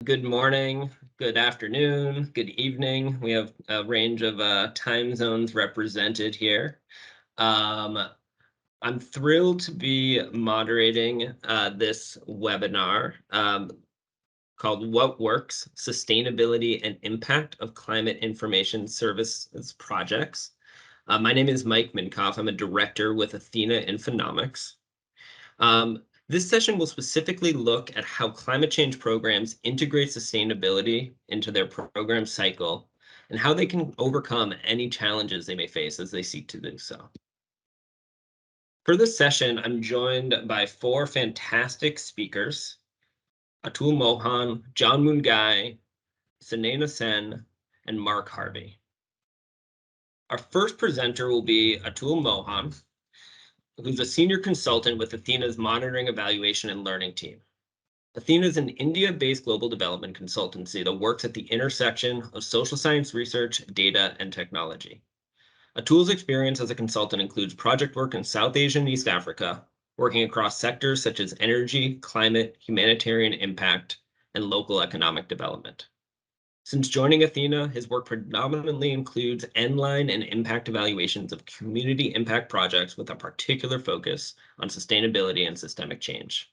Good morning, good afternoon, good evening. We have a range of time zones represented here. Um, I'm thrilled to be moderating this webinar called What Works? Sustainability and Impact of Climate Information Services Projects. My name is Mike Minkoff. I'm a director with Athena Infonomics. This session will specifically look at how climate change programs integrate sustainability into their program cycle and how they can overcome any challenges they may face as they seek to do so. For this session, I'm joined by four fantastic speakers: Atul Mohan, John Mungai, Sunaina Sen, and Mark Harvey. Our first presenter will be Atul Mohan, who's a senior consultant with Athena's Monitoring, Evaluation, and Learning team. Athena is an India-based global development consultancy that works at the intersection of social science research, data, and technology. Atul's experience as a consultant includes project work in South Asia and East Africa, working across sectors such as energy, climate, humanitarian impact, and local economic development. Since joining Athena, his work predominantly includes end-line and impact evaluations of community impact projects with a particular focus on sustainability and systemic change.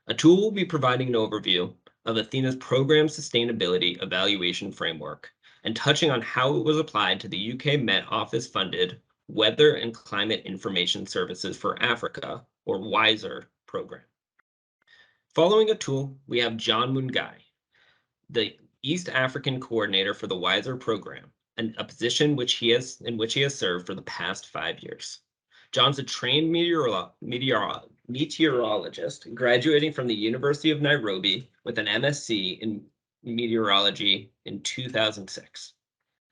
Atul will be providing an overview of Athena's program sustainability evaluation framework and touching on how it was applied to the UK Met Office-funded Weather and Climate Information Services for Africa, or WISER program. Following Atul, we have John Mungai, the East African coordinator for the WISER program, and a position in which he has served for the past 5 years. John's a trained meteorologist, graduating from the University of Nairobi with an MSc in meteorology in 2006.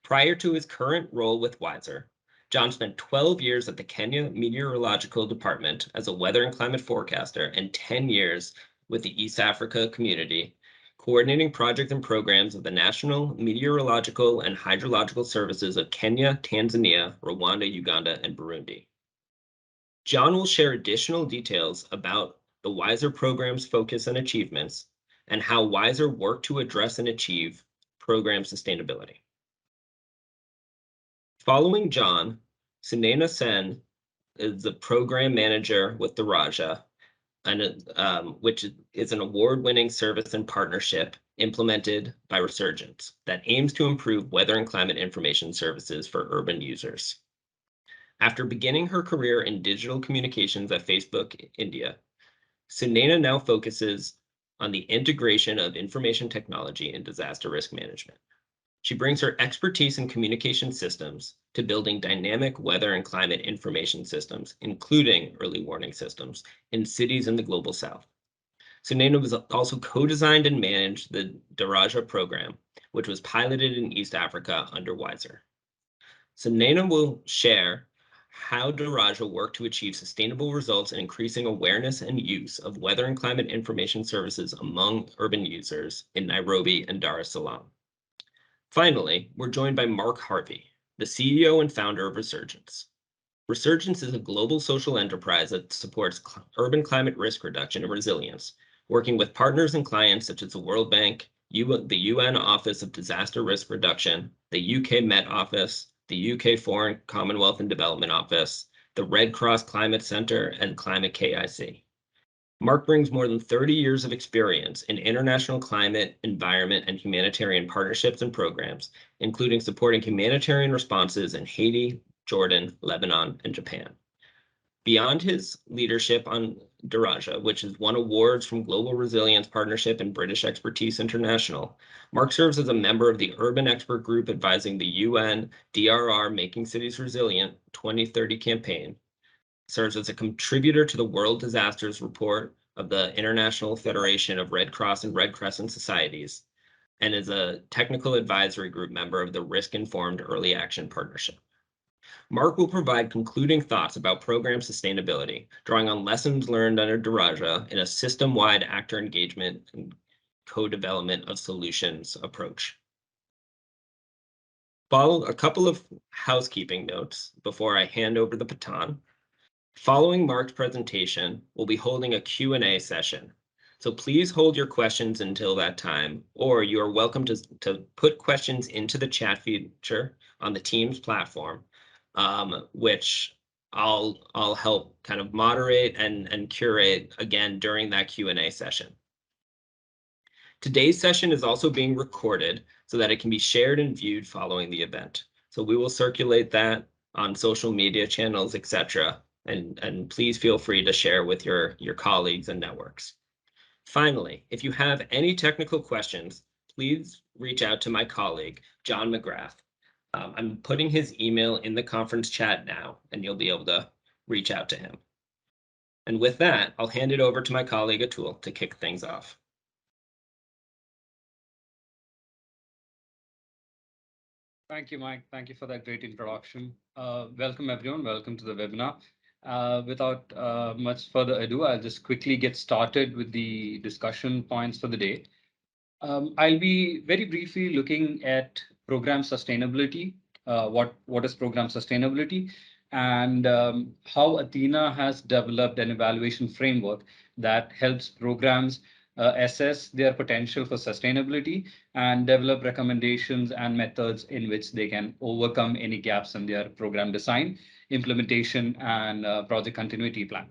Prior to his current role with WISER, John spent 12 years at the Kenya Meteorological Department as a weather and climate forecaster and 10 years with the East Africa community, coordinating projects and programs of the National Meteorological and Hydrological Services of Kenya, Tanzania, Rwanda, Uganda, and Burundi. John will share additional details about the WISER program's focus and achievements and how WISER worked to address and achieve program sustainability. Following John, Sunaina Sen is the program manager with Daraja, which is an award-winning service and partnership implemented by Resurgence that aims to improve weather and climate information services for urban users. After beginning her career in digital communications at Facebook India, Sunaina now focuses on the integration of information technology and disaster risk management. She brings her expertise in communication systems to building dynamic weather and climate information systems, including early warning systems, in cities in the global south. Sunaina was also co-designed and managed the Daraja program, which was piloted in East Africa under WISER. Sunaina will share how Daraja worked to achieve sustainable results in increasing awareness and use of weather and climate information services among urban users in Nairobi and Dar es Salaam. Finally, we're joined by Mark Harvey, the CEO and founder of Resurgence. Resurgence is a global social enterprise that supports urban climate risk reduction and resilience, working with partners and clients such as the World Bank, the UN Office of Disaster Risk Reduction, the UK Met Office, the UK Foreign, Commonwealth and Development Office, the Red Cross Climate Center, and Climate KIC. Mark brings more than 30 years of experience in international climate, environment, and humanitarian partnerships and programs, including supporting humanitarian responses in Haiti, Jordan, Lebanon, and Japan. Beyond his leadership on Daraja, which has won awards from Global Resilience Partnership and British Expertise International, Mark serves as a member of the Urban Expert Group advising the UN DRR Making Cities Resilient 2030 campaign, serves as a contributor to the World Disasters Report of the International Federation of Red Cross and Red Crescent Societies, and is a technical advisory group member of the Risk-Informed Early Action Partnership. Mark will provide concluding thoughts about program sustainability, drawing on lessons learned under Daraja in a system-wide actor engagement and co-development of solutions approach. Follow a couple of housekeeping notes before I hand over the baton. Following Mark's presentation, we'll be holding a Q&A session. So please hold your questions until that time, or you are welcome to put questions into the chat feature on the Teams platform, which I'll help kind of moderate and curate again during that Q&A session. Today's session is also being recorded so that it can be shared and viewed following the event. So we will circulate that on social media channels, etc. And please feel free to share with your colleagues and networks. Finally, if you have any technical questions, please reach out to my colleague, John McGrath. I'm putting his email in the conference chat now, and you'll be able to reach out to him. And with that, I'll hand it over to my colleague, Atul, to kick things off. Thank you, Mike. Thank you for that great introduction. Welcome, everyone. Welcome to the webinar. Without much further ado, I'll just quickly get started with the discussion points for the day. I'll be very briefly looking at program sustainability, what is program sustainability, and how Athena has developed an evaluation framework that helps programs assess their potential for sustainability and develop recommendations and methods in which they can overcome any gaps in their program design, implementation, and project continuity plan.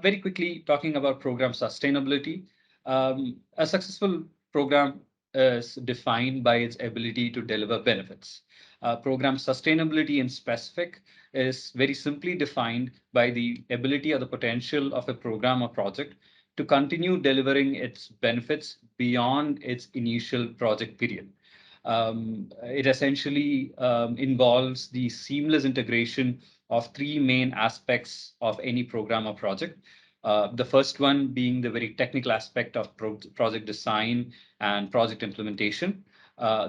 Very quickly, talking about program sustainability. A successful program is defined by its ability to deliver benefits. Program sustainability in specific is very simply defined by the ability or the potential of a program or project to continue delivering its benefits beyond its initial project period. It essentially involves the seamless integration of three main aspects of any program or project. The first one being the very technical aspect of project design and project implementation.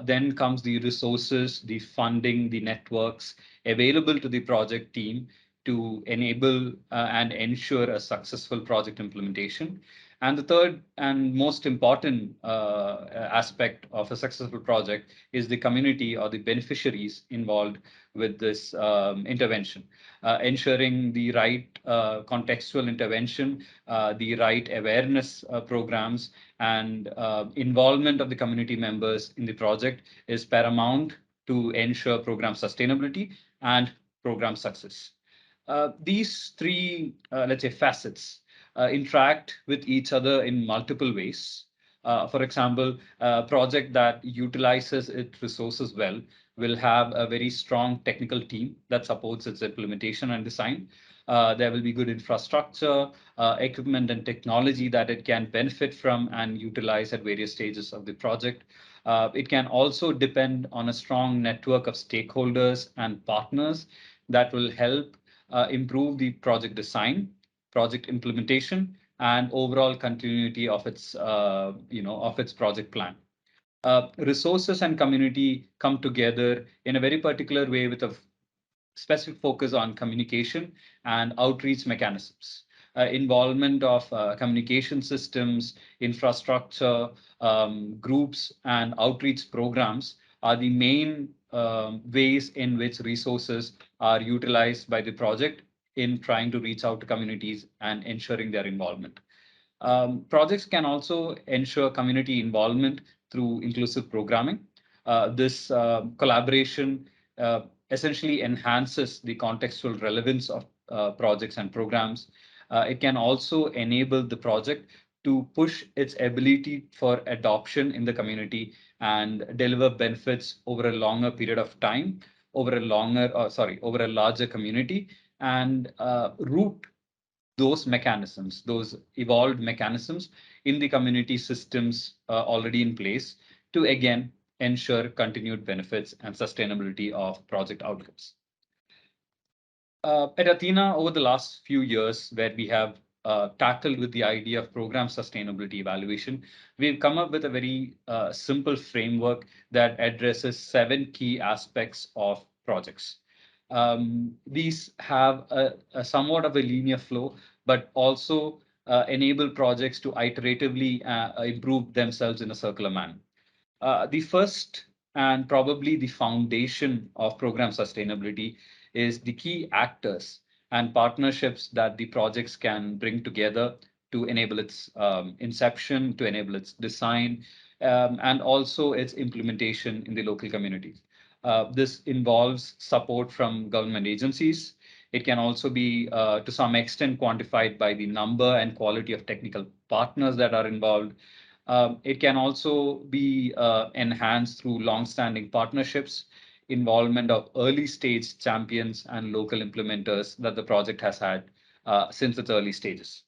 Then comes the resources, the funding, the networks available to the project team to enable and ensure a successful project implementation. And the third and most important aspect of a successful project is the community or the beneficiaries involved with this intervention, ensuring the right contextual intervention, the right awareness programs, and involvement of the community members in the project is paramount to ensure program sustainability and program success. These three, let's say, facets interact with each other in multiple ways. For example, a project that utilizes its resources well will have a very strong technical team that supports its implementation and design. There will be good infrastructure, equipment, and technology that it can benefit from and utilize at various stages of the project. It can also depend on a strong network of stakeholders and partners that will help improve the project design, project implementation, and overall continuity of its, of its project plan. Resources and community come together in a very particular way with a specific focus on communication and outreach mechanisms. Involvement of communication systems, infrastructure, groups, and outreach programs are the main ways in which resources are utilized by the project in trying to reach out to communities and ensuring their involvement. Projects can also ensure community involvement through inclusive programming. This collaboration essentially enhances the contextual relevance of projects and programs. It can also enable the project to push its ability for adoption in the community and deliver benefits over a longer period of time, over a larger community, and root those mechanisms, those evolved mechanisms in the community systems already in place to again ensure continued benefits and sustainability of project outcomes. At Athena, over the last few years, where we have tackled with the idea of program sustainability evaluation, we've come up with a very simple framework that addresses 7 key aspects of projects. These have a somewhat of a linear flow, but also enable projects to iteratively improve themselves in a circular manner. The first and probably the foundation of program sustainability is the key actors and partnerships that the projects can bring together to enable its inception, to enable its design, and also its implementation in the local communities. This involves support from government agencies. It can also be, to some extent, quantified by the number and quality of technical partners that are involved. It can also be enhanced through long-standing partnerships, involvement of early stage champions and local implementers that the project has had since its early stages.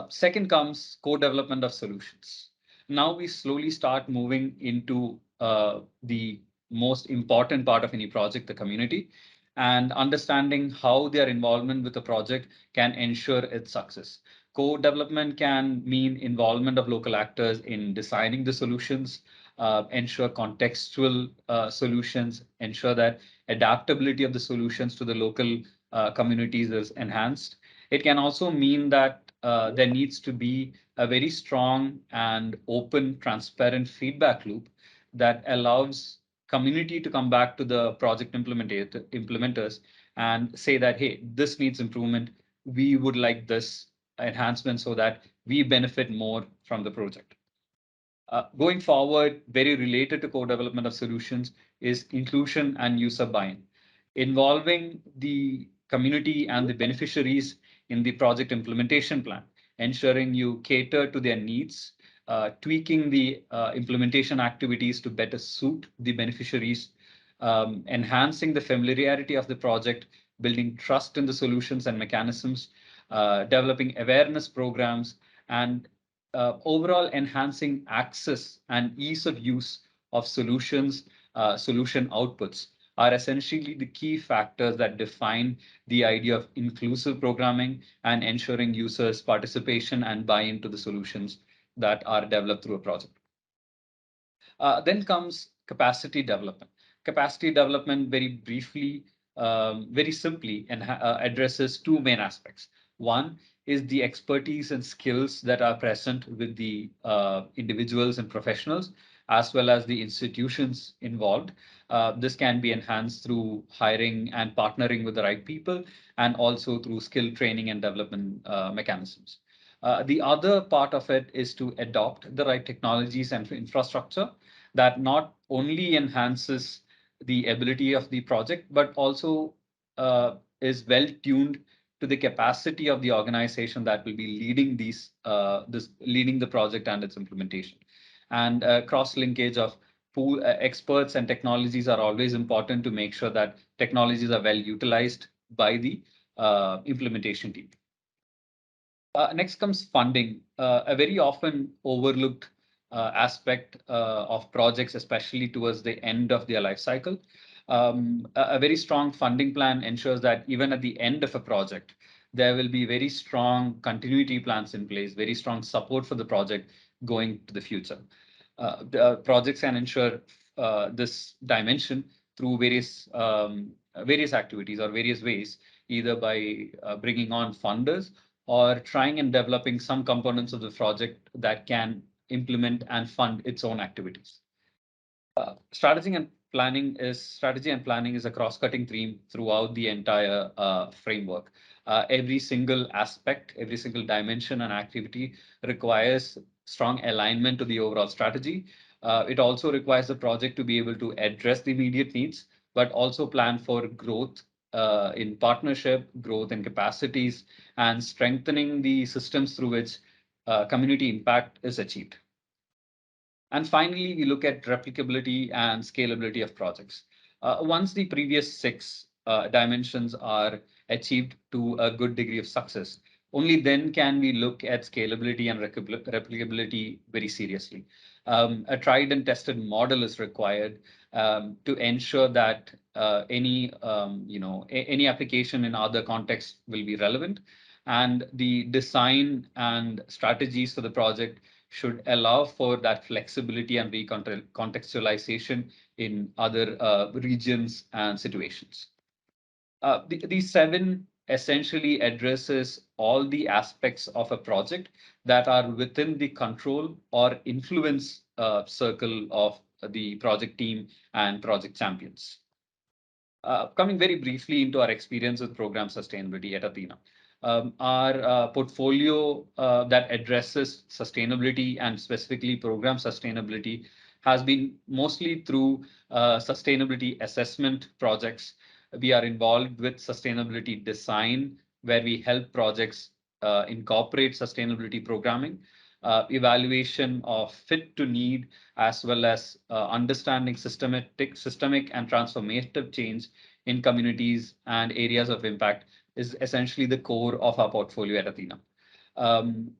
Second comes co-development of solutions. Now we slowly start moving into the most important part of any project, the community, and understanding how their involvement with the project can ensure its success. Co-development can mean involvement of local actors in designing the solutions, ensure contextual solutions, ensure that adaptability of the solutions to the local communities is enhanced. It can also mean that there needs to be a very strong and open, transparent feedback loop that allows community to come back to the project implementers and say that, hey, this needs improvement. We would like this enhancement so that we benefit more from the project. Going forward, very related to co-development of solutions is inclusion and user buy-in, involving the community and the beneficiaries in the project implementation plan, ensuring you cater to their needs, tweaking the implementation activities to better suit the beneficiaries, enhancing the familiarity of the project, building trust in the solutions and mechanisms, developing awareness programs, and overall enhancing access and ease of use of solutions, solution outputs are essentially the key factors that define the idea of inclusive programming and ensuring users' participation and buy into the solutions that are developed through a project. Then comes capacity development. Capacity development, very briefly, very simply, and addresses two main aspects. One is the expertise and skills that are present with the individuals and professionals, as well as the institutions involved. This can be enhanced through hiring and partnering with the right people, and also through skill training and development mechanisms. The other part of it is to adopt the right technologies and infrastructure that not only enhances the ability of the project, but also is well tuned to the capacity of the organization that will be leading leading the project and its implementation. And cross linkage of pool experts and technologies are always important to make sure that technologies are well utilized by the implementation team. Next comes funding, a very often overlooked aspect of projects, especially towards the end of their life cycle. A very strong funding plan ensures that even at the end of a project, there will be very strong continuity plans in place, very strong support for the project going to the future. The projects can ensure this dimension through various activities or various ways, either by bringing on funders or trying and developing some components of the project that can implement and fund its own activities. Strategy and planning is a cross-cutting theme throughout the entire framework. Every single aspect, every single dimension and activity requires strong alignment to the overall strategy. It also requires the project to be able to address the immediate needs, but also plan for growth in partnership, growth in capacities, and strengthening the systems through which community impact is achieved. And finally, we look at replicability and scalability of projects. Once the previous six dimensions are achieved to a good degree of success, only then can we look at scalability and replicability very seriously. A tried and tested model is required to ensure that any application in other contexts will be relevant, and the design and strategies for the project should allow for that flexibility and recontextualization in other regions and situations. These seven essentially addresses all the aspects of a project that are within the control or influence circle of the project team and project champions. Coming very briefly into our experience with program sustainability at Athena. Our portfolio that addresses sustainability and specifically program sustainability has been mostly through sustainability assessment projects. We are involved with sustainability design, where we help projects incorporate sustainability programming, evaluation of fit to need, as well as understanding systemic and transformative change in communities and areas of impact is essentially the core of our portfolio at Athena. Um,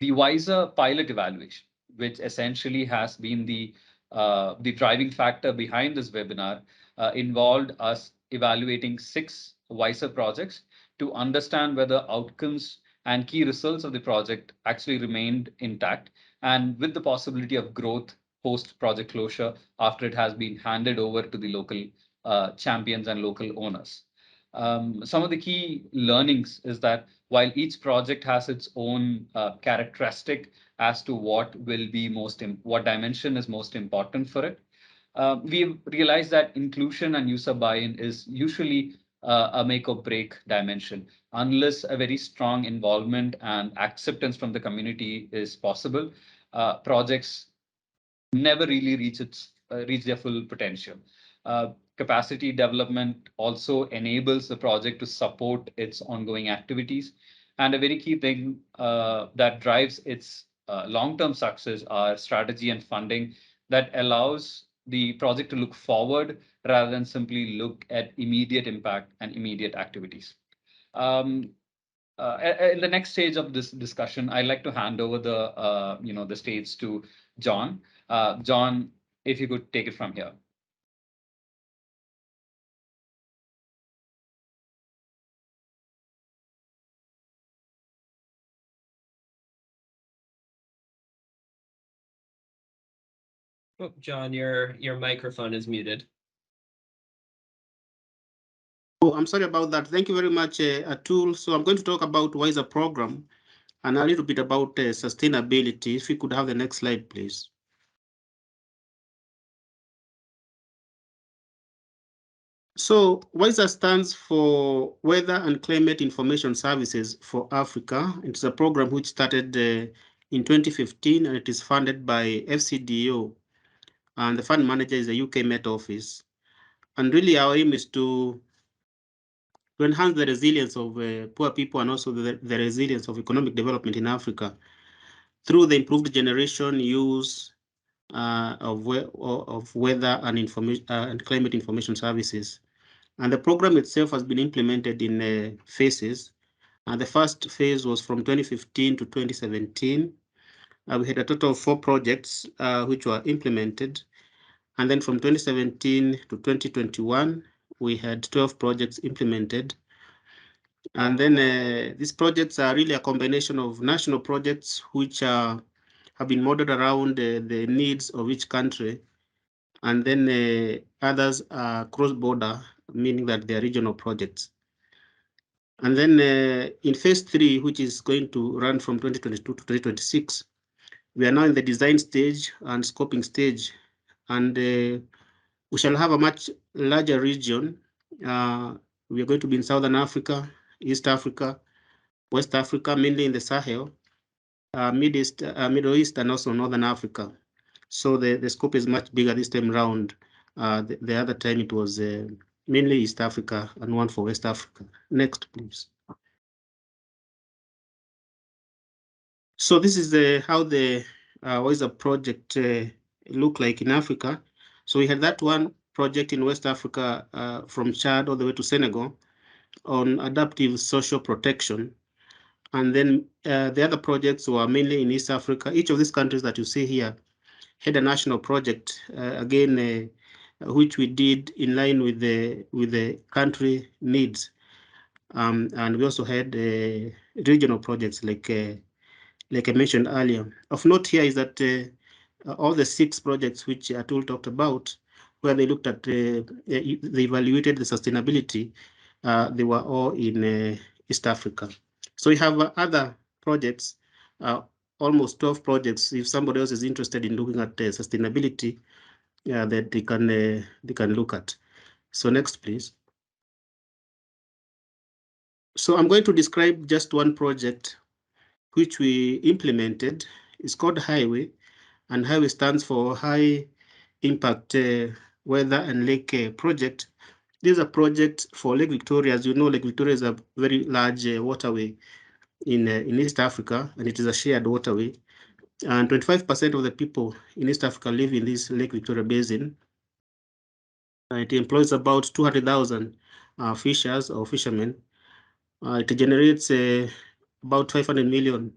the WISER pilot evaluation, which essentially has been the driving factor behind this webinar, involved us evaluating 6 WISER projects to understand whether outcomes and key results of the project actually remained intact, and with the possibility of growth post project closure after it has been handed over to the local champions and local owners. Some of the key learnings is that while each project has its own characteristic as to what will be what dimension is most important for it, we've realized that inclusion and user buy-in is usually a make or break dimension. Unless a very strong involvement and acceptance from the community is possible, projects never really reach their full potential. Capacity development also enables the project to support its ongoing activities. And a very key thing that drives its long-term success are strategy and funding that allows the project to look forward rather than simply look at immediate impact and immediate activities. Um, in the next stage of this discussion, I'd like to hand over the stage to John. John, if you could take it from here. Oh, John, your microphone is muted. Oh, I'm sorry about that. Thank you very much, Atul. So I'm going to talk about WISER program and a little bit about sustainability. If we could have the next slide, please. So WISER stands for Weather and Climate Information Services for Africa. It's a program which started in 2015, and it is funded by FCDO, and the fund manager is the UK Met Office. And really our aim is to enhance the resilience of poor people and also the resilience of economic development in Africa through the improved generation, use of weather and information and climate information services. And the program itself has been implemented in phases. And the first phase was from 2015 to 2017. We had a total of 4 projects which were implemented. And then from 2017 to 2021, we had 12 projects implemented. And then these projects are really a combination of national projects which have been modeled around the needs of each country. And then others are cross-border, meaning that they are regional projects. And then in phase 3, which is going to run from 2022 to 2026, we are now in the design stage and scoping stage. And we shall have a much larger region. We are going to be in Southern Africa, East Africa, West Africa, mainly in the Sahel, Middle East, and also Northern Africa. So the scope is much bigger this time around. The other time it was mainly East Africa and one for West Africa. Next, please. So this is how the WISER project look like in Africa. So we had that one project in West Africa from Chad all the way to Senegal on adaptive social protection. And then the other projects were mainly in East Africa. Each of these countries that you see here had a national project, again, which we did in line with the country needs. And we also had regional projects like I mentioned earlier. Of note here is that all the 6 projects which Atul talked about, where they looked at, they evaluated the sustainability, they were all in East Africa. So we have other projects, almost 12 projects. If somebody else is interested in looking at sustainability, that they can look at. So next, please. So I'm going to describe just one project which we implemented. It's called Highway, and Highway stands for High Impact Weather and Lake Project. This is a project for Lake Victoria. As you know, Lake Victoria is a very large waterway in East Africa, and it is a shared waterway. And 25% of the people in East Africa live in this Lake Victoria Basin. It employs about 200,000 fishers or fishermen. It generates about 500 million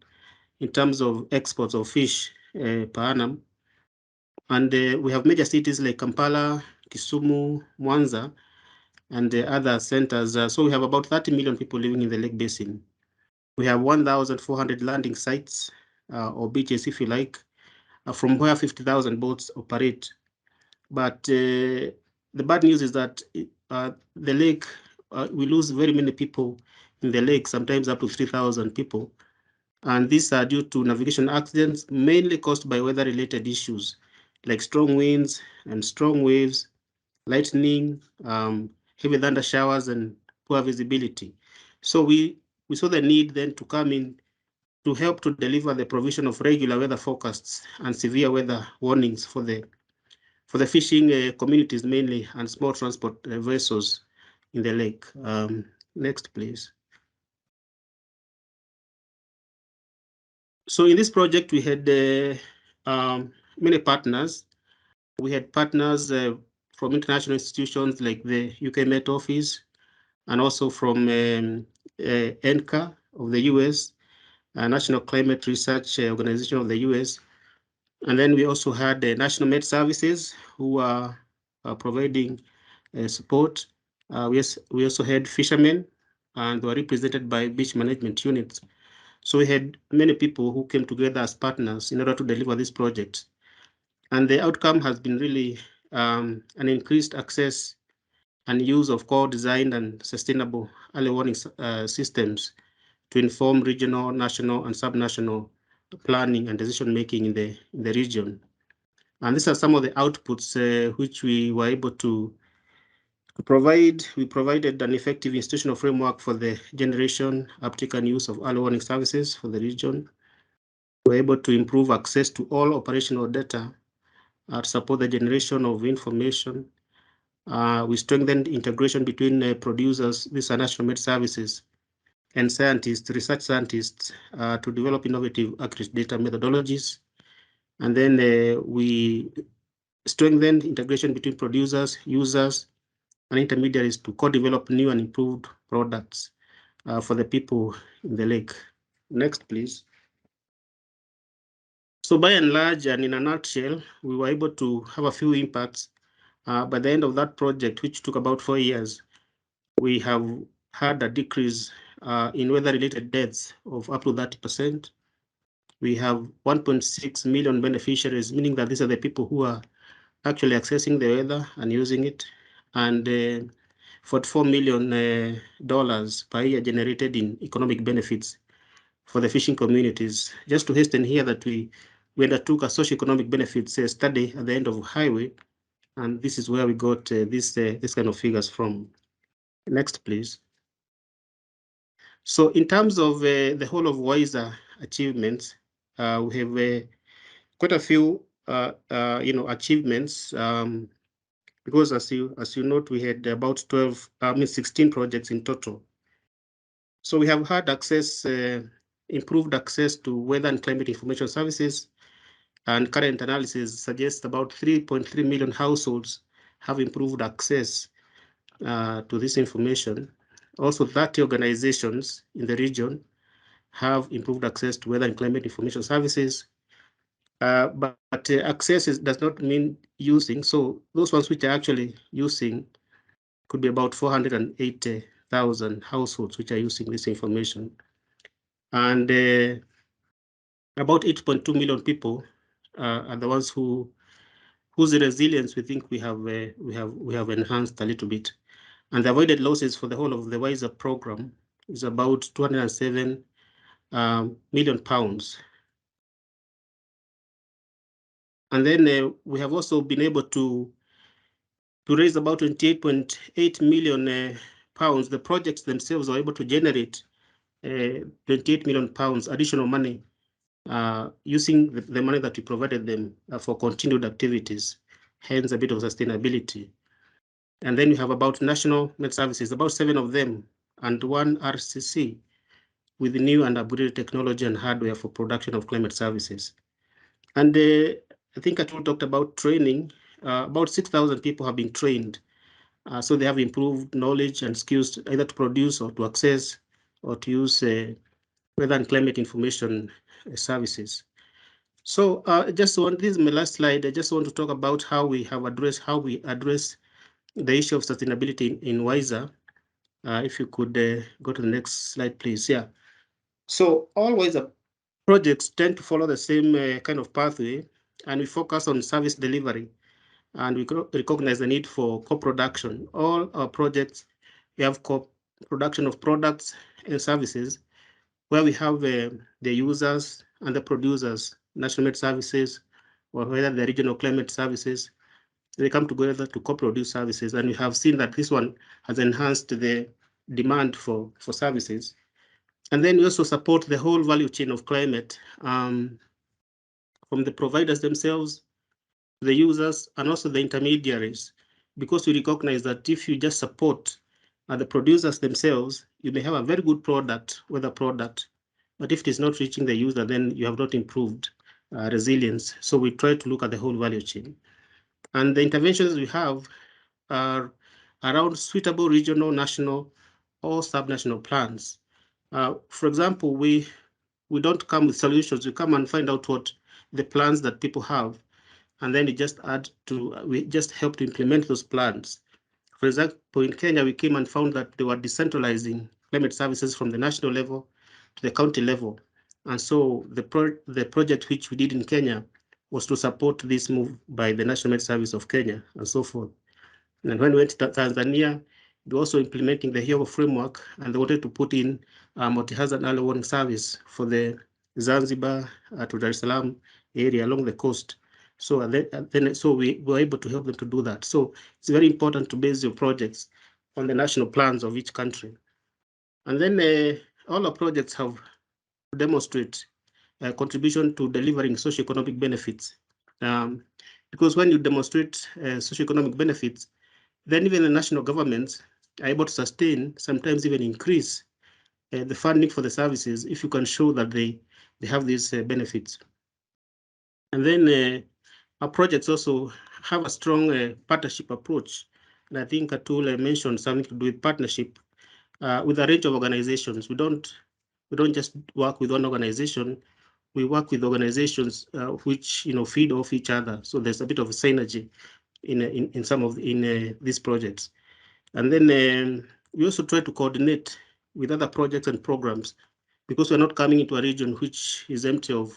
in terms of exports of fish per annum. And we have major cities like Kampala, Kisumu, Mwanza, and other centers. So we have about 30 million people living in the Lake Basin. We have 1,400 landing sites or beaches, if you like, from where 50,000 boats operate. But the bad news is that the lake, we lose very many people in the lake, sometimes up to 3,000 people. And these are due to navigation accidents, mainly caused by weather-related issues, like strong winds and strong waves, lightning, heavy thunder showers, and poor visibility. So we saw the need then to come in to help to deliver the provision of regular weather forecasts and severe weather warnings for the fishing communities mainly, and small transport vessels in the lake. Next, please. So in this project, we had many partners. We had partners from international institutions like the UK Met Office, and also from NCA of the US, National Climate Research Organization of the US. And then we also had the National Met Services, who are providing support. We also had fishermen, and were represented by beach management units. So we had many people who came together as partners in order to deliver this project. And the outcome has been really an increased access and use of co-designed and sustainable early warning systems to inform regional, national, and subnational planning and decision-making in the region. And these are some of the outputs which we were able to provide. We provided an effective institutional framework for the generation, uptake, and use of early warning services for the region. We were able to improve access to all operational data to support the generation of information. We strengthened integration between producers, these are national med services, and scientists, research scientists, to develop innovative accurate data methodologies. And then we strengthened integration between producers, users, and intermediaries to co-develop new and improved products for the people in the lake. Next, please. So by and large, and in a nutshell, we were able to have a few impacts. By the end of that project, which took about 4 years, we have had a decrease in weather-related deaths of up to 30%. We have 1.6 million beneficiaries, meaning that these are the people who are actually accessing the weather and using it, and $44 million per year generated in economic benefits for the fishing communities. Just to hasten here that we undertook a socioeconomic benefits study at the end of Highway, and this is where we got this kind of figures from. Next, please. So in terms of the whole of WISER achievements, we have quite a few achievements, because as you note, we had about 16 projects in total. So we have had access, improved access to weather and climate information services, and current analysis suggests about 3.3 million households have improved access to this information. Also, 30 organizations in the region have improved access to weather and climate information services. But access does not mean using. So those ones which are actually using could be about 480,000 households which are using this information. And about 8.2 million people are the ones whose resilience we think we have enhanced a little bit. And the avoided losses for the whole of the WISER program is about 207 million pounds. And then we have also been able to raise about 28.8 million pounds, the projects themselves were able to generate 28 million pounds additional money using the money that we provided them for continued activities, hence a bit of sustainability. And then we have about national med services, about 7 of them, and 1 RCC with new and upgraded technology and hardware for production of climate services. And I think Atul talked about training. About 6,000 people have been trained. So they have improved knowledge and skills either to produce or to access or to use weather and climate information services. So this is my last slide. I just want to talk about how we address the issue of sustainability in WISER. If you could go to the next slide, please. Yeah. So all WISER projects tend to follow the same kind of pathway, and we focus on service delivery, and we recognize the need for co-production. All our projects, we have co-production of products and services where we have the users and the producers, national med services, or whether the regional climate services, they come together to co-produce services. And we have seen that this one has enhanced the demand for services. And then we also support the whole value chain of climate, from the providers themselves, the users, and also the intermediaries, because we recognize that if you just support the producers themselves, you may have a very good weather product, but if it is not reaching the user, then you have not improved resilience. So we try to look at the whole value chain. And the interventions we have are around suitable regional, national, or subnational plans. For example, we don't come with solutions. We come and find out what the plans that people have, and then we just help to implement those plans. For example, in Kenya, we came and found that they were decentralizing climate services from the national level to the county level. And so the project which we did in Kenya was to support this move by the National Med Service of Kenya and so forth. And when we went to Tanzania, we're also implementing the HIO framework, and they wanted to put in a multi-hazard early warning service for the Zanzibar to Dar es Salaam area along the coast. So so we were able to help them to do that. So it's very important to base your projects on the national plans of each country. And then all our projects have to demonstrate a contribution to delivering socioeconomic benefits. Because when you demonstrate socioeconomic benefits, then even the national governments are able to sustain, sometimes even increase the funding for the services if you can show that they have these benefits. And then our projects also have a strong partnership approach. And I think Atul mentioned something to do with partnership with a range of organizations. We don't just work with one organization. We work with organizations which feed off each other. So there's a bit of a synergy in some of these projects. And then we also try to coordinate with other projects and programs, because we're not coming into a region which is empty of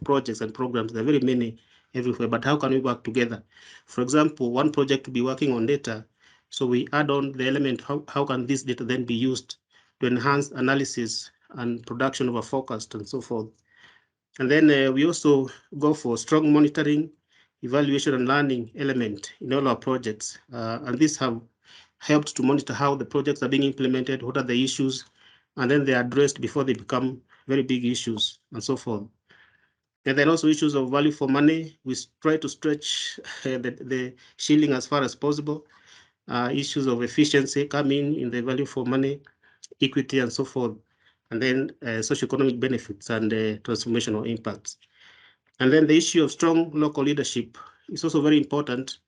projects and programs. There are very many everywhere, but how can we work together? For example, one project to be working on data, so we add on the element, how can this data then be used to enhance analysis and production of a forecast and so forth. And then we also go for strong monitoring, evaluation and learning element in all our projects. And these have helped to monitor how the projects are being implemented, what are the issues, and then they're addressed before they become very big issues and so forth. And then also issues of value for money. We try to stretch the shilling as far as possible. Issues of efficiency come in the value for money, equity and so forth. And then socioeconomic benefits and transformational impacts. And then the issue of strong local leadership is also very important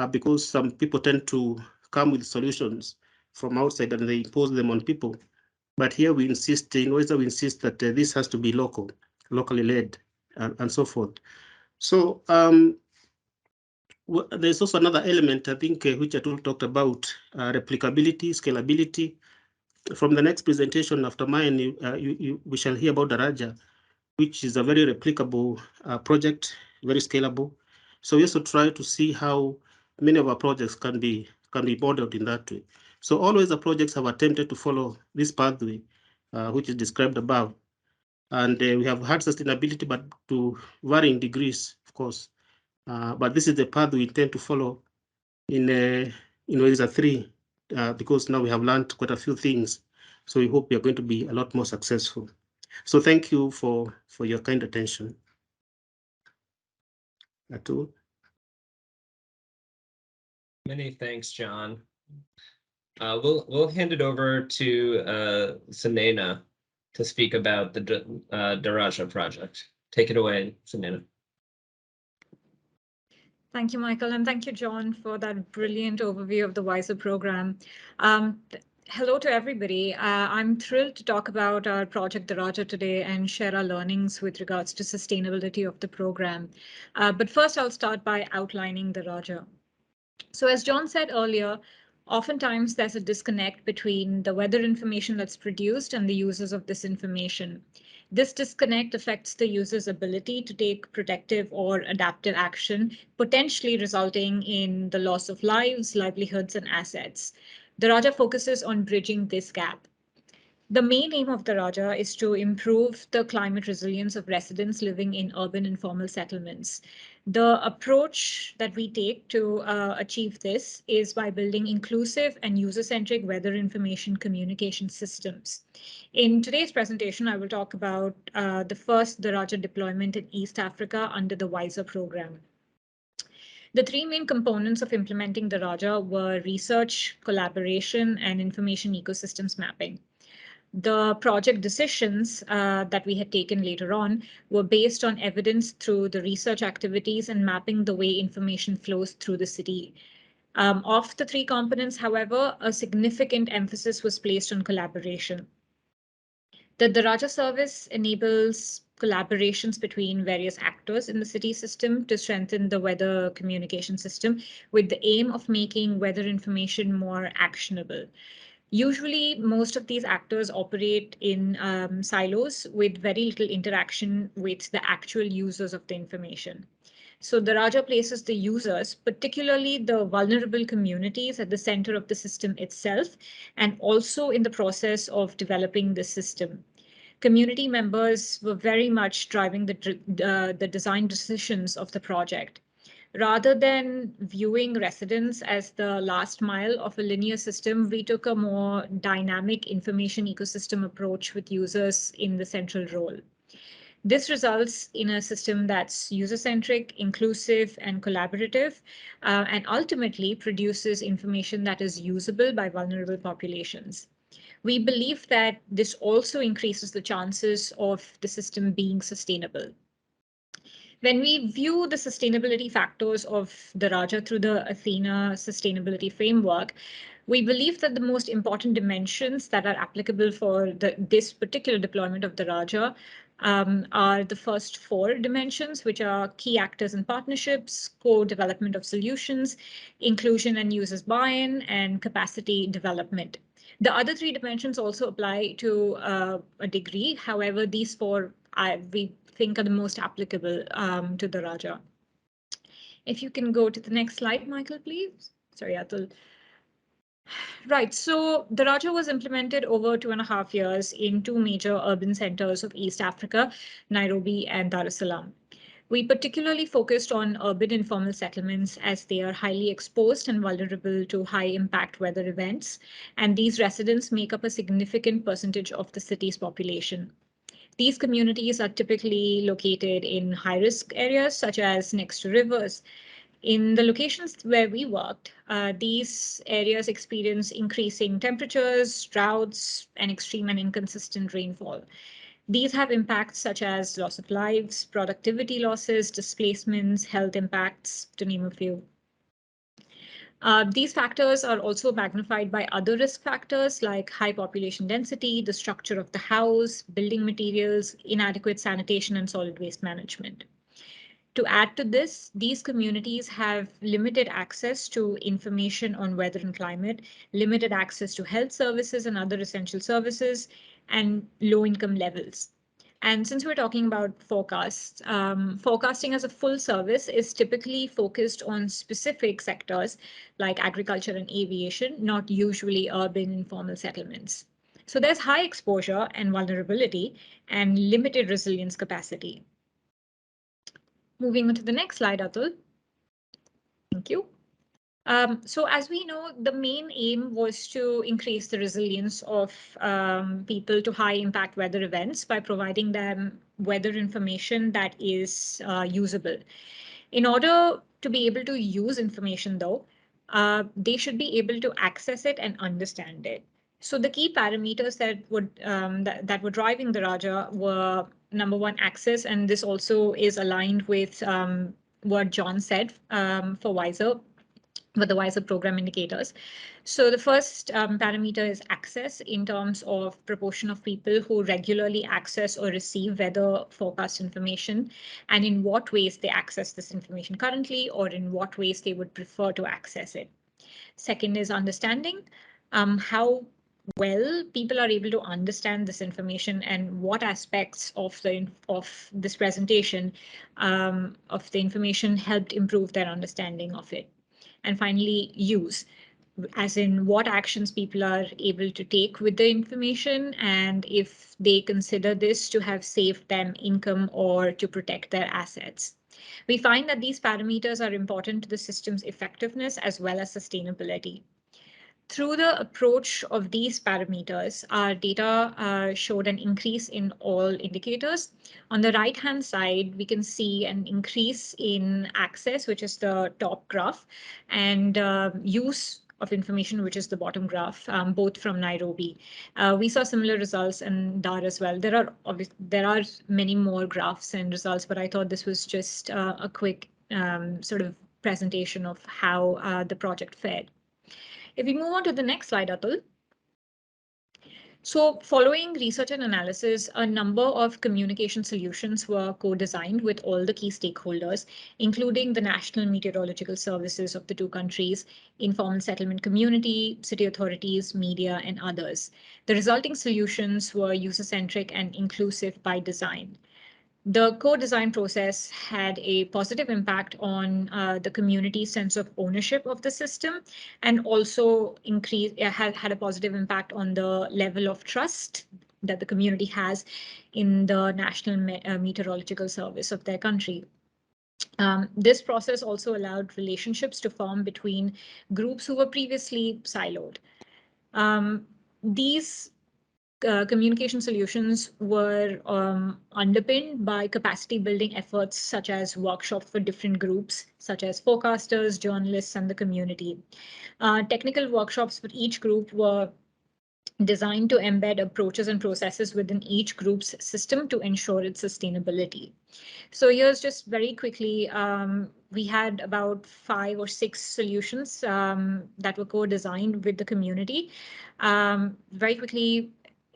because some people tend to come with solutions from outside and they impose them on people. But here we insist, in WISER, we insist that this has to be locally led and so forth. So there's also another element, I think, which Atul talked about, replicability, scalability. From the next presentation after mine, we shall hear about Daraja, which is a very replicable project, very scalable. So we also try to see how many of our projects can be modeled in that way. So always the projects have attempted to follow this pathway, which is described above. And we have had sustainability, but to varying degrees, of course. But this is the path we intend to follow in WISER 3 because now we have learned quite a few things. So we hope we are going to be a lot more successful. So thank you for your kind attention. Atul. Many thanks, John. We'll hand it over to Sunena to speak about the Daraja project. Take it away, Sunena. Thank you, Michael, and thank you, John, for that brilliant overview of the WISER program. Hello to everybody. I'm thrilled to talk about our project Daraja today and share our learnings with regards to sustainability of the program. But first, I'll start by outlining Daraja. So as John said earlier, oftentimes there's a disconnect between the weather information that's produced and the users of this information. This disconnect affects the user's ability to take protective or adaptive action, potentially resulting in the loss of lives, livelihoods, and assets. Daraja focuses on bridging this gap. The main aim of Daraja is to improve the climate resilience of residents living in urban informal settlements. The approach that we take to achieve this is by building inclusive and user-centric weather information communication systems. In today's presentation, I will talk about the first Daraja deployment in East Africa under the WISER program. The three main components of implementing Daraja were research, collaboration, and information ecosystems mapping. The project decisions that we had taken later on were based on evidence through the research activities and mapping the way information flows through the city. Of the three components, however, a significant emphasis was placed on collaboration. The Daraja service enables collaborations between various actors in the city system to strengthen the weather communication system with the aim of making weather information more actionable. Usually, most of these actors operate in silos with very little interaction with the actual users of the information. So Daraja places the users, particularly the vulnerable communities, at the center of the system itself, and also in the process of developing the system. Community members were very much driving the design decisions of the project. Rather than viewing residents as the last mile of a linear system, we took a more dynamic information ecosystem approach with users in the central role. This results in a system that's user-centric, inclusive, and collaborative, and ultimately produces information that is usable by vulnerable populations. We believe that this also increases the chances of the system being sustainable. When we view the sustainability factors of Daraja through the Athena sustainability framework, we believe that the most important dimensions that are applicable for this particular deployment of Daraja are the first four dimensions, which are key actors and partnerships, co-development of solutions, inclusion and users buy-in, and capacity development. The other three dimensions also apply to a degree. However, these four we think are the most applicable to Daraja. If you can go to the next slide, Michael, please. Sorry, Atul. Right, so Daraja was implemented over 2.5 years in two major urban centers of East Africa, Nairobi and Dar es Salaam. We particularly focused on urban informal settlements as they are highly exposed and vulnerable to high impact weather events, and these residents make up a significant percentage of the city's population. These communities are typically located in high-risk areas, such as next to rivers. In the locations where we worked, these areas experience increasing temperatures, droughts, and extreme and inconsistent rainfall. These have impacts such as loss of lives, productivity losses, displacements, health impacts, to name a few. These factors are also magnified by other risk factors like high population density, the structure of the house, building materials, inadequate sanitation, and solid waste management. To add to this, these communities have limited access to information on weather and climate, limited access to health services and other essential services, and low income levels. And since we're talking about forecasts, forecasting as a full service is typically focused on specific sectors like agriculture and aviation, not usually urban informal settlements. So there's high exposure and vulnerability and limited resilience capacity. Moving on to the next slide, Atul. Thank you. So as we know, the main aim was to increase the resilience of people to high impact weather events by providing them weather information that is usable. In order to be able to use information though, they should be able to access it and understand it. So the key parameters that were driving the Raja were number one, access, and this also is aligned with what John said for WISER, with the WISER program indicators. So the first parameter is access in terms of proportion of people who regularly access or receive weather forecast information, and in what ways they access this information currently, or in what ways they would prefer to access it. Second is understanding, how well people are able to understand this information and what aspects of this presentation of the information helped improve their understanding of it. And finally, use, as in what actions people are able to take with the information and if they consider this to have saved them income or to protect their assets. We find that these parameters are important to the system's effectiveness as well as sustainability. Through the approach of these parameters, our data showed an increase in all indicators. On the right-hand side, we can see an increase in access, which is the top graph, and use of information, which is the bottom graph, both from Nairobi. We saw similar results in Dar as well. There are many more graphs and results, but I thought this was just a quick sort of presentation of how the project fared. If we move on to the next slide, Atul. So following research and analysis, a number of communication solutions were co-designed with all the key stakeholders, including the national meteorological services of the two countries, informal settlement community, city authorities, media, and others. The resulting solutions were user-centric and inclusive by design. The co-design process had a positive impact on the community's sense of ownership of the system, and also had a positive impact on the level of trust that the community has in the National Meteorological Service of their country. This process also allowed relationships to form between groups who were previously siloed. These communication solutions were underpinned by capacity building efforts such as workshops for different groups, such as forecasters, journalists, and the community. Technical workshops for each group were designed to embed approaches and processes within each group's system to ensure its sustainability. So here's just very quickly, we had about 5 or 6 solutions that were co-designed with the community. Very quickly,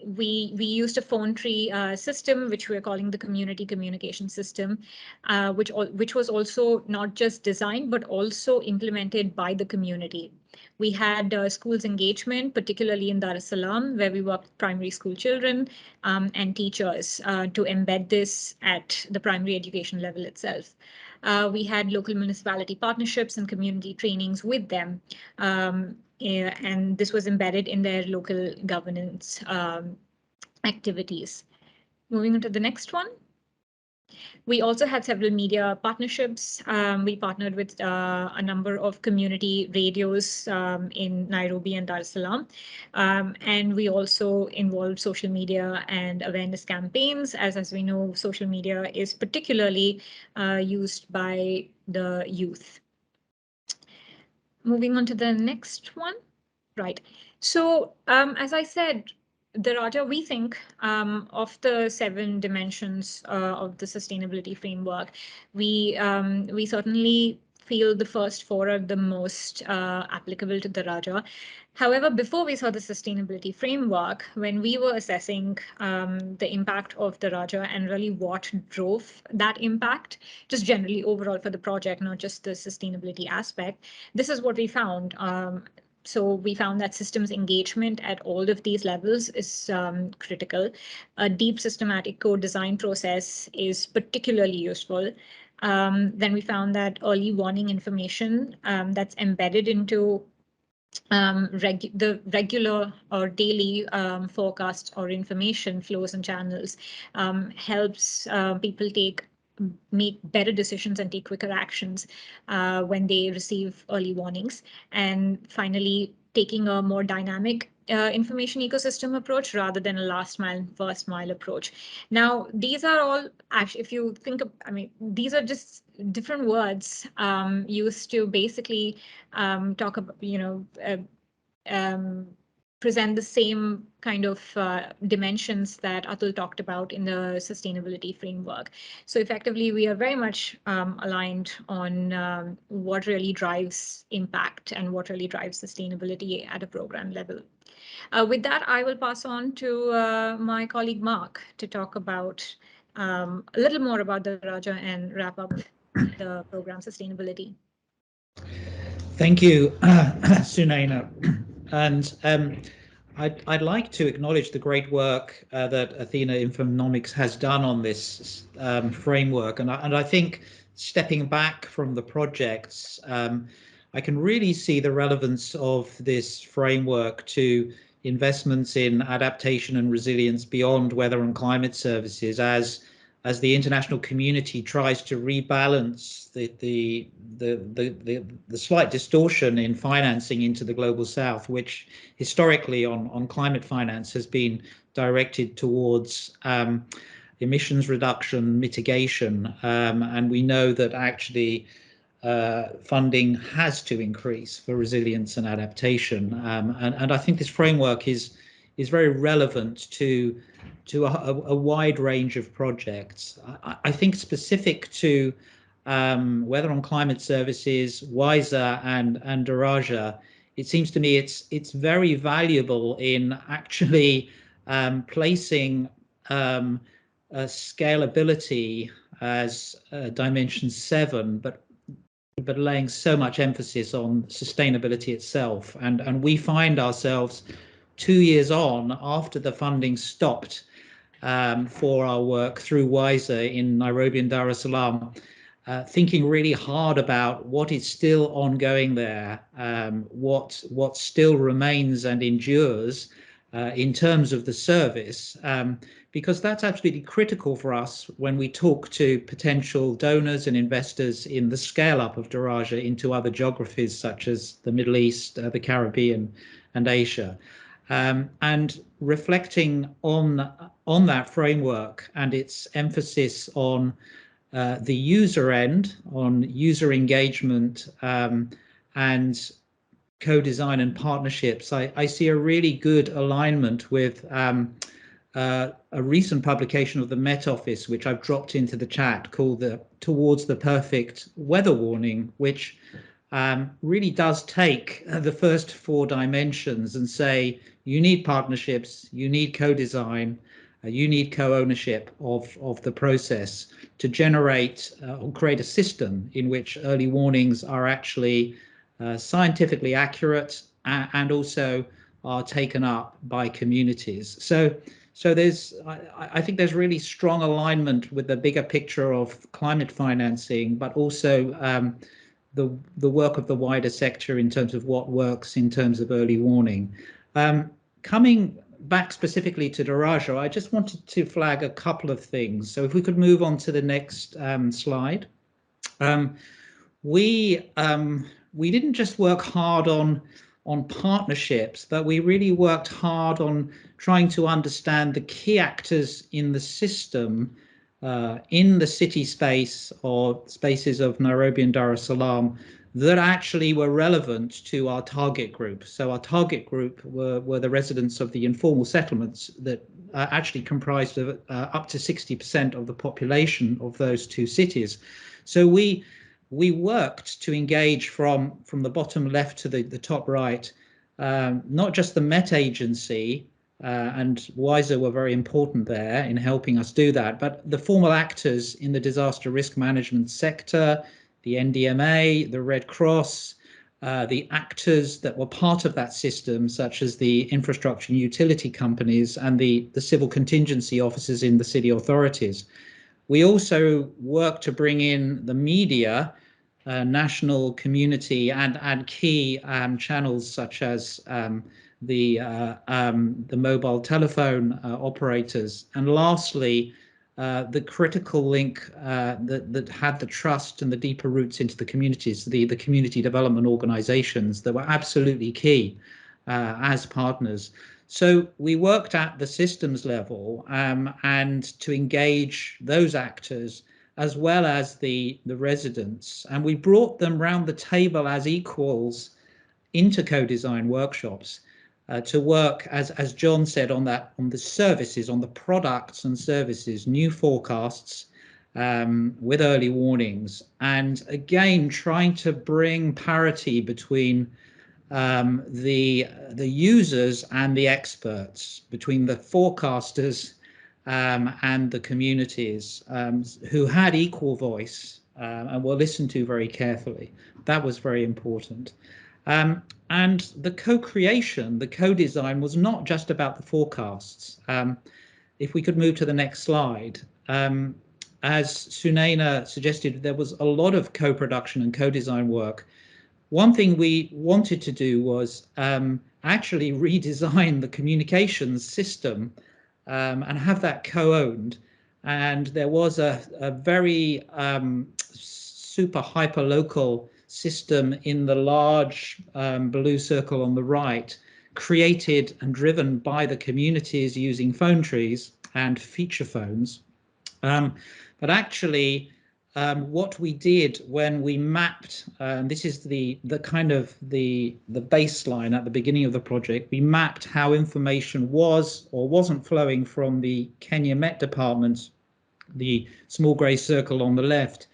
we used a phone tree system, which we're calling the community communication system, which was also not just designed, but also implemented by the community. We had schools engagement, particularly in Dar es Salaam, where we worked with primary school children and teachers to embed this at the primary education level itself. We had local municipality partnerships and community trainings with them. And this was embedded in their local governance activities. Moving on to the next one. We also had several media partnerships. We partnered with a number of community radios in Nairobi and Dar es Salaam. And we also involved social media and awareness campaigns, as we know, social media is particularly used by the youth. Moving on to the next one. Right. So as I said, the Raja, we think of the 7 dimensions of the sustainability framework, we certainly feel the first 4 are the most applicable to the Raja. However, before we saw the sustainability framework, when we were assessing the impact of the Raja and really what drove that impact, just generally overall for the project, not just the sustainability aspect, this is what we found. So we found that systems engagement at all of these levels is critical. A deep systematic code design process is particularly useful. Then we found that early warning information that's embedded into the regular or daily forecast or information flows and channels helps people take make better decisions and take quicker actions when they receive early warnings. And finally, taking a more dynamic information ecosystem approach rather than a last mile, first mile approach. Now, these are all actually, if you think of, I mean, these are just different words used to basically talk about, present the same kind of dimensions that Atul talked about in the sustainability framework. So effectively, we are very much aligned on what really drives impact and what really drives sustainability at a program level. With that, I will pass on to my colleague Mark to talk about a little more about the Raja and wrap up the program sustainability. Thank you, Sunaina. And I'd like to acknowledge the great work that Athena Infonomics has done on this framework. And I think stepping back from the projects, I can really see the relevance of this framework to investments in adaptation and resilience beyond weather and climate services as the international community tries to rebalance the slight distortion in financing into the global south, which historically on climate finance has been directed towards emissions reduction, mitigation, and we know that actually funding has to increase for resilience and adaptation, and I think this framework is very relevant to a wide range of projects. I think specific to weather and climate services, WISER and Daraja, it seems to me it's very valuable in actually placing scalability as dimension 7, but laying so much emphasis on sustainability itself. And we find ourselves 2 years on after the funding stopped for our work through WISER in Nairobi and Dar es Salaam, thinking really hard about what is still ongoing there, what still remains and endures in terms of the service, because that's absolutely critical for us when we talk to potential donors and investors in the scale up of Daraja into other geographies such as the Middle East, the Caribbean and Asia. And reflecting on that framework and its emphasis on the user end, on user engagement and co-design and partnerships, I see a really good alignment with a recent publication of the Met Office, which I've dropped into the chat, called Towards the Perfect Weather Warning, which really does take the first 4 dimensions and say you need partnerships, you need co-design, you need co-ownership of the process to generate or create a system in which early warnings are actually scientifically accurate and also are taken up by communities. So I think there's really strong alignment with the bigger picture of climate financing, but also the work of the wider sector in terms of what works in terms of early warning. Coming back specifically to Daraja, I just wanted to flag a couple of things. So if we could move on to the next slide. We didn't just work hard on partnerships, but we really worked hard on trying to understand the key actors in the system, in the city space or spaces of Nairobi and Dar es Salaam that actually were relevant to our target group. So our target group were the residents of the informal settlements that actually comprised of up to 60% of the population of those 2 cities. So we worked to engage from the bottom left to the top right, not just the Met Agency, and WISER were very important there in helping us do that, but the formal actors in the disaster risk management sector, the NDMA, the Red Cross, the actors that were part of that system, such as the infrastructure and utility companies and the civil contingency officers in the city authorities. We also work to bring in the media, national, community, and key channels such as the mobile telephone operators, and lastly, the critical link that had the trust and the deeper roots into the communities, the community development organizations that were absolutely key as partners. So we worked at the systems level and to engage those actors as well as the residents, and we brought them round the table as equals into co-design workshops to work, as John said, on the services, on the products and services, new forecasts with early warnings, and again trying to bring parity between the users and the experts, between the forecasters and the communities who had equal voice and were listened to very carefully. That was very important. And the co-creation, the co-design was not just about the forecasts. If we could move to the next slide. As Sunaina suggested, there was a lot of co-production and co-design work. One thing we wanted to do was actually redesign the communications system and have that co-owned. And there was a very super hyper local system in the large blue circle on the right, created and driven by the communities using phone trees and feature phones. But actually, what we did when we mapped, this is the kind of the baseline at the beginning of the project, we mapped how information was or wasn't flowing from the Kenya Met Department, the small grey circle on the left,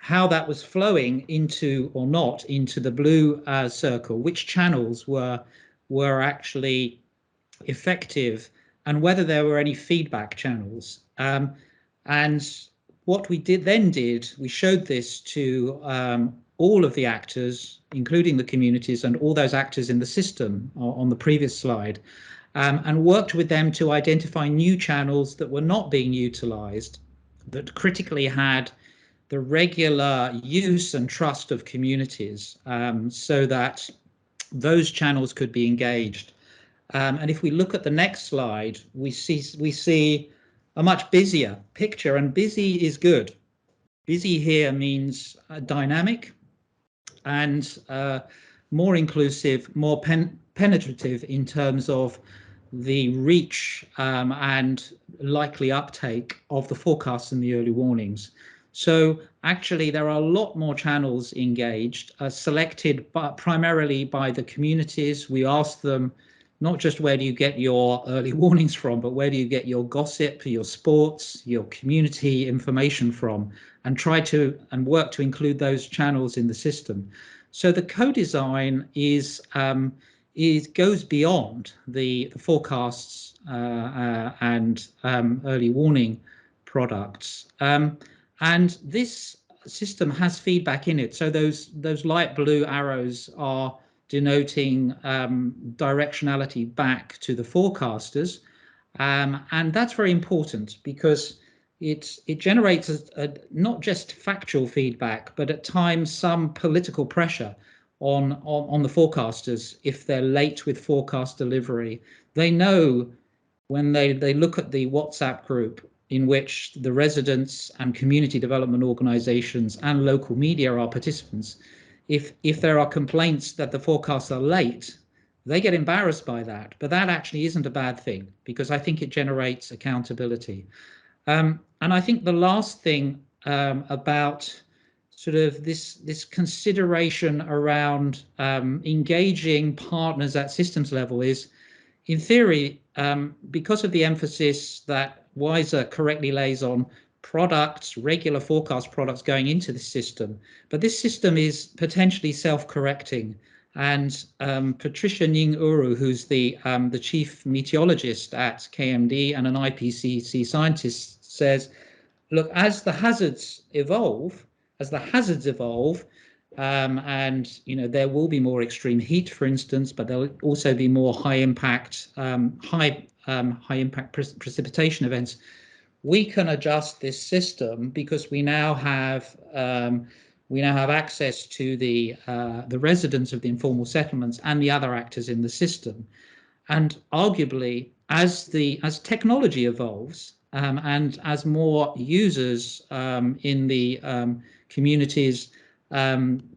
how that was flowing into or not into the blue circle, which channels were actually effective, and whether there were any feedback channels. And what we did, we showed this to all of the actors, including the communities and all those actors in the system on the previous slide, and worked with them to identify new channels that were not being utilized, that critically had the regular use and trust of communities, so that those channels could be engaged. And if we look at the next slide, we see a much busier picture, and busy is good. Busy here means dynamic and more inclusive, more penetrative in terms of the reach and likely uptake of the forecasts and the early warnings. So actually, there are a lot more channels engaged, selected primarily by the communities. We asked them not just where do you get your early warnings from, but where do you get your gossip, your sports, your community information from, and try to and work to include those channels in the system. So the co-design goes beyond the forecasts and early warning products. And this system has feedback in it. So those light blue arrows are denoting directionality back to the forecasters. And that's very important because it generates not just factual feedback, but at times some political pressure on the forecasters if they're late with forecast delivery. They know when they look at the WhatsApp group in which the residents and community development organizations and local media are participants, if there are complaints that the forecasts are late, they get embarrassed by that. But that actually isn't a bad thing, because I think it generates accountability. And I think the last thing about sort of this consideration around engaging partners at systems level is, in theory, because of the emphasis that WISER correctly lays on products, regular forecast products going into the system, but this system is potentially self-correcting. And Patricia Ning Uru, who's the chief meteorologist at KMD and an IPCC scientist, says, look, as the hazards evolve, and there will be more extreme heat, for instance, but there'll also be more high impact precipitation events. We can adjust this system because we now have access to the residents of the informal settlements and the other actors in the system. And arguably, as technology evolves and as more users in the communities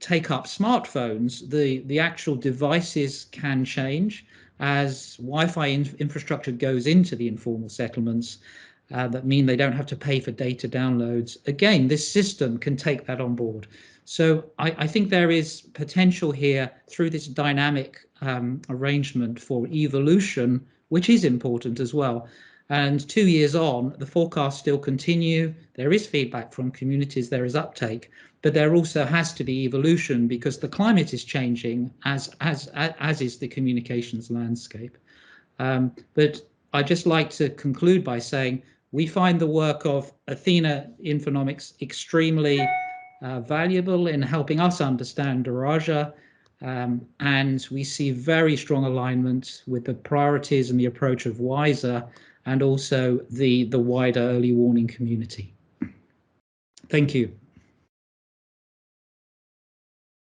take up smartphones, the actual devices can change as Wi-Fi infrastructure goes into the informal settlements. That mean they don't have to pay for data downloads. Again, this system can take that on board. So I think there is potential here through this dynamic arrangement for evolution, which is important as well. And 2 years on, the forecasts still continue. There is feedback from communities, there is uptake, but there also has to be evolution because the climate is changing as is the communications landscape. But I'd just like to conclude by saying we find the work of Athena Infonomics extremely valuable in helping us understand Daraja, and we see very strong alignment with the priorities and the approach of WISER and also the wider early warning community. Thank you.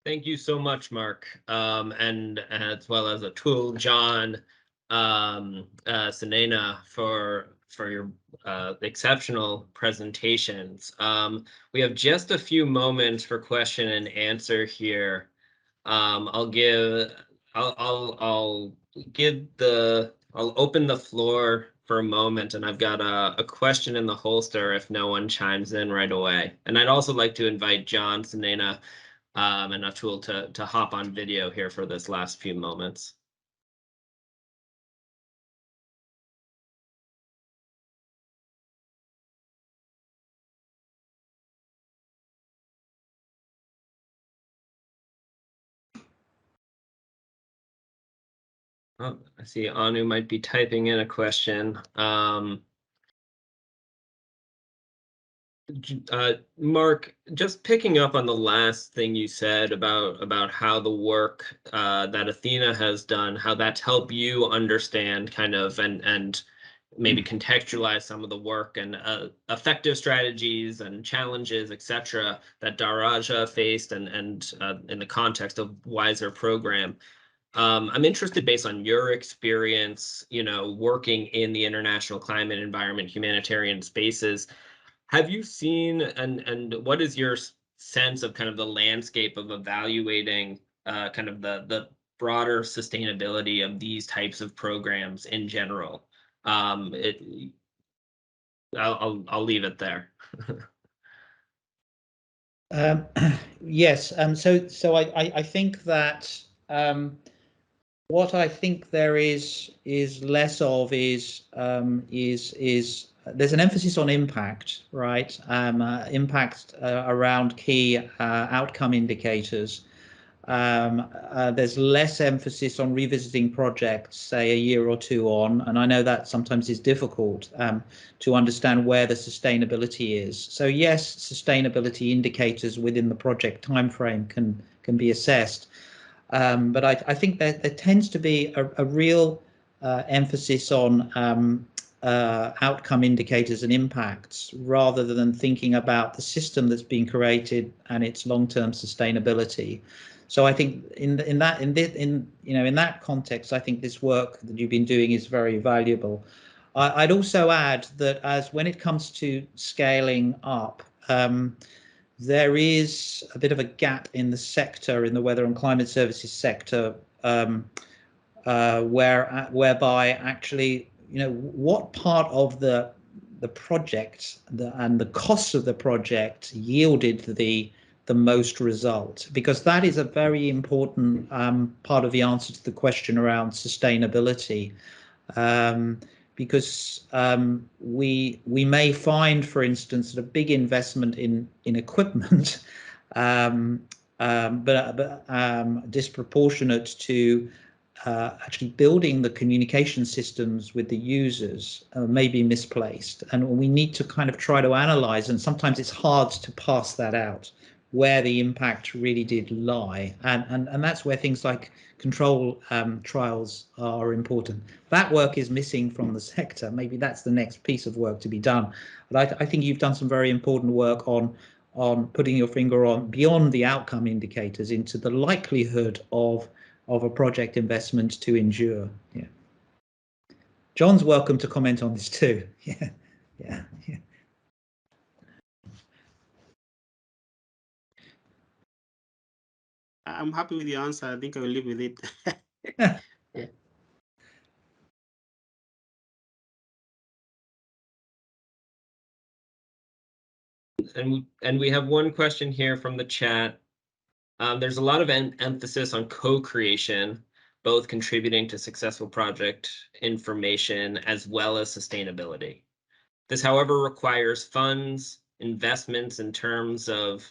Thank you so much, Mark, and as well as Atul, John, Sunena for your exceptional presentations. We have just a few moments for question and answer here. I'll open the floor for a moment, and I've got a question in the holster if no one chimes in right away. And I'd also like to invite John, Sunena, and Atul to hop on video here for this last few moments. Oh, I see Anu might be typing in a question. Mark, just picking up on the last thing you said about how the work that Athena has done, how that's helped you understand kind of and maybe contextualize some of the work and effective strategies and challenges, etc., that Daraja faced and in the context of WISER program. I'm interested, based on your experience, working in the international climate, environment, humanitarian spaces. Have you seen, and what is your sense of kind of the landscape of evaluating kind of the broader sustainability of these types of programs in general? I'll leave it there. Yes. So I think that what I think there is less of is there's an emphasis on impact, right? Impact around key outcome indicators. There's less emphasis on revisiting projects, say a year or two on, and I know that sometimes is difficult to understand where the sustainability is. So yes, sustainability indicators within the project timeframe can be assessed, but I think that there tends to be a real emphasis on outcome indicators and impacts rather than thinking about the system that's been created and its long-term sustainability. So I think in that context, I think this work that you've been doing is very valuable. I'd also add that when it comes to scaling up, there is a bit of a gap in the sector, in the weather and climate services sector, whereby actually, what part of the project and the costs of the project yielded the most result, because that is a very important part of the answer to the question around sustainability. Because we may find, for instance, that a big investment in equipment, but disproportionate to actually building the communication systems with the users may be misplaced, and we need to kind of try to analyze, and sometimes it's hard to pass that out, where the impact really did lie, and that's where things like control trials are important. That work is missing from the sector. Maybe that's the next piece of work to be done. But I think you've done some very important work on putting your finger on beyond the outcome indicators into the likelihood of a project investment to endure. Yeah. John's welcome to comment on this too. Yeah. Yeah. I'm happy with your answer. I think I will live with it. Yeah. And we have one question here from the chat. There's a lot of emphasis on co-creation, both contributing to successful project information as well as sustainability. This, however, requires funds, investments in terms of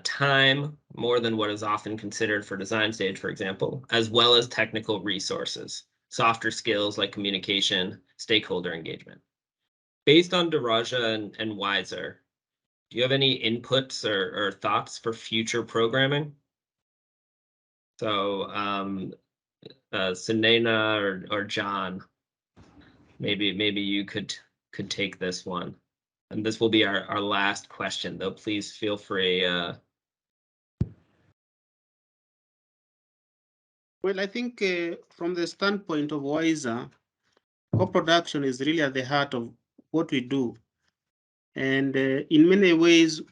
time, more than what is often considered for design stage, for example, as well as technical resources, softer skills like communication, stakeholder engagement. Based on Daraja and Wiser, do you have any inputs or thoughts for future programming? So Sunena or John, maybe you could take this one. And this will be our last question, though. Please feel free. Well, I think from the standpoint of Wiser, co-production is really at the heart of what we do. And in many ways,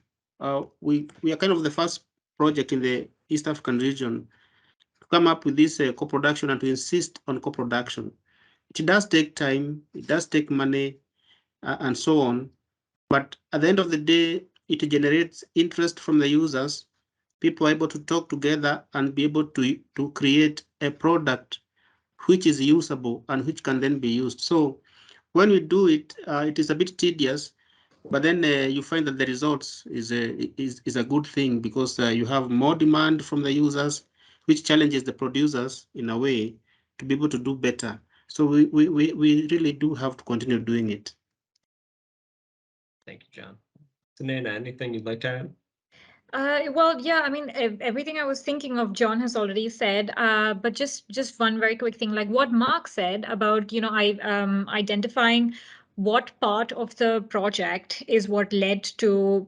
we are kind of the first project in the East African region to come up with this co-production and to insist on co-production. It does take time, it does take money, and so on. But at the end of the day, it generates interest from the users. People are able to talk together and be able to create a product which is usable and which can then be used. So when we do it, it is a bit tedious, but then you find that the results is a good thing because you have more demand from the users, which challenges the producers in a way to be able to do better. So we really do have to continue doing it. Thank you, John. Sunena, anything you'd like to add? Well, yeah, I mean, everything I was thinking of, John has already said. But just one very quick thing, like what Mark said about, identifying what part of the project is what led to,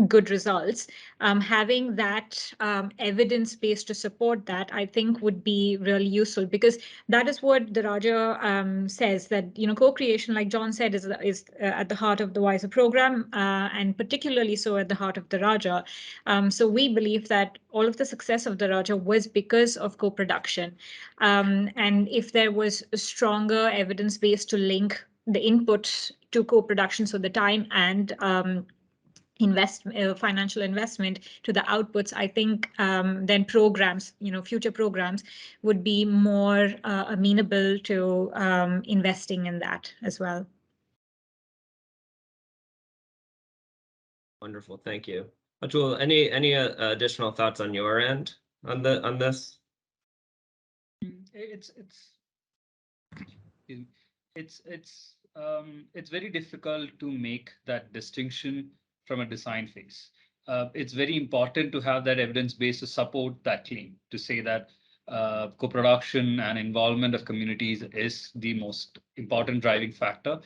good results. Having that evidence base to support that, I think, would be really useful, because that is what Daraja says, that co-creation, like John said, is at the heart of the Wiser program, and particularly so at the heart of Daraja. So we believe that all of the success of Daraja was because of co-production, and if there was a stronger evidence base to link the input to co-production, so the time and financial investment to the outputs, I think then programs, future programs would be more amenable to investing in that as well. Wonderful, thank you. Atul, any additional thoughts on your end on this? It's very difficult to make that distinction from a design phase. It's very important to have that evidence base to support that claim, to say that co-production and involvement of communities is the most important driving factor.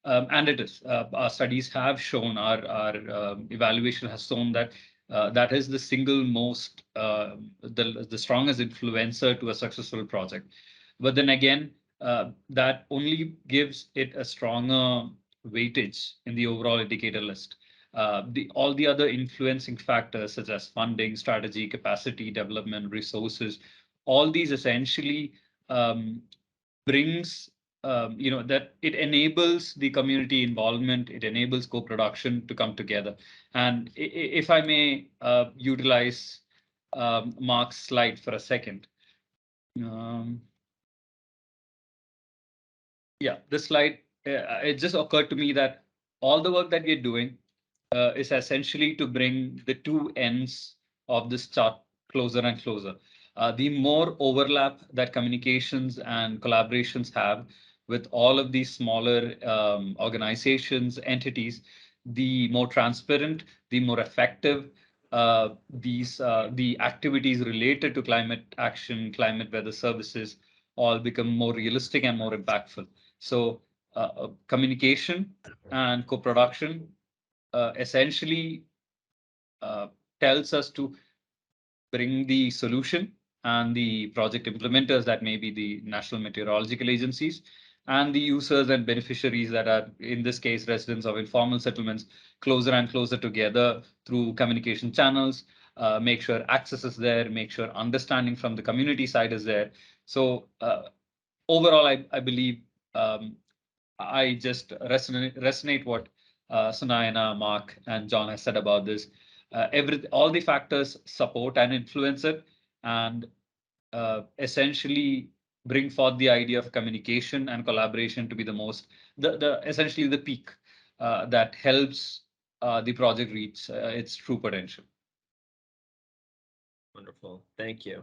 And it is. Our studies have shown, our evaluation has shown that that is the single most, the strongest influencer to a successful project. But then again, that only gives it a stronger weightage in the overall indicator list. All the other influencing factors, such as funding, strategy, capacity development, resources, all these essentially brings that it enables the community involvement, it enables co-production to come together. And if I may utilize Mark's slide for a second. Yeah, this slide, it just occurred to me that all the work that we're doing is essentially to bring the two ends of this chart closer and closer. The more overlap that communications and collaborations have with all of these smaller organizations, entities, the more transparent, the more effective the activities related to climate action, climate weather services, all become more realistic and more impactful. So communication and co-production essentially tells us to bring the solution and the project implementers, that may be the national meteorological agencies, and the users and beneficiaries that are, in this case, residents of informal settlements, closer and closer together through communication channels, make sure access is there, make sure understanding from the community side is there. So overall, I believe I just resonate what Sunayana, Mark, and John has said about this. All the factors support and influence it, and essentially bring forth the idea of communication and collaboration to be essentially the peak that helps the project reach its true potential. Wonderful, thank you.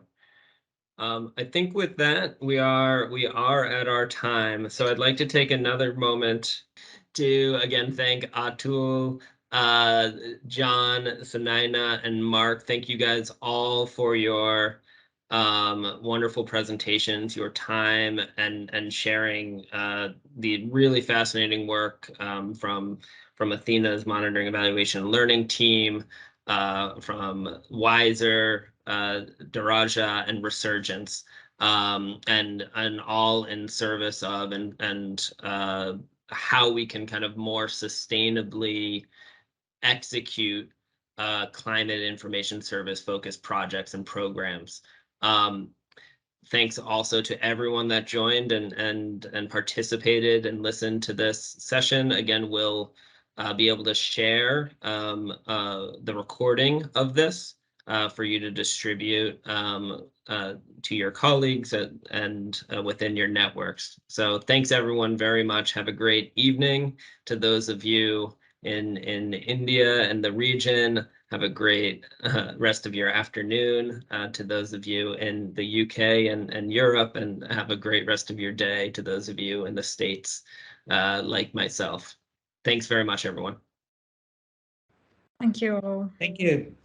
I think with that, we are at our time. So I'd like to take another moment to again thank Atul, John, Sunaina, and Mark. Thank you guys all for your wonderful presentations, your time, and sharing the really fascinating work from Athena's monitoring, evaluation, and learning team, from Wiser, Daraja, and Resurgence, and all in service of and how we can kind of more sustainably execute climate information service focused projects and programs. Thanks also to everyone that joined and participated and listened to this session. Again, we'll be able to share the recording of this for you to distribute to your colleagues and within your networks. So thanks everyone very much. Have a great evening. To those of you in India and the region, have a great rest of your afternoon. To those of you in the UK and Europe, and have a great rest of your day to those of you in the States like myself. Thanks very much, everyone. Thank you. Thank you.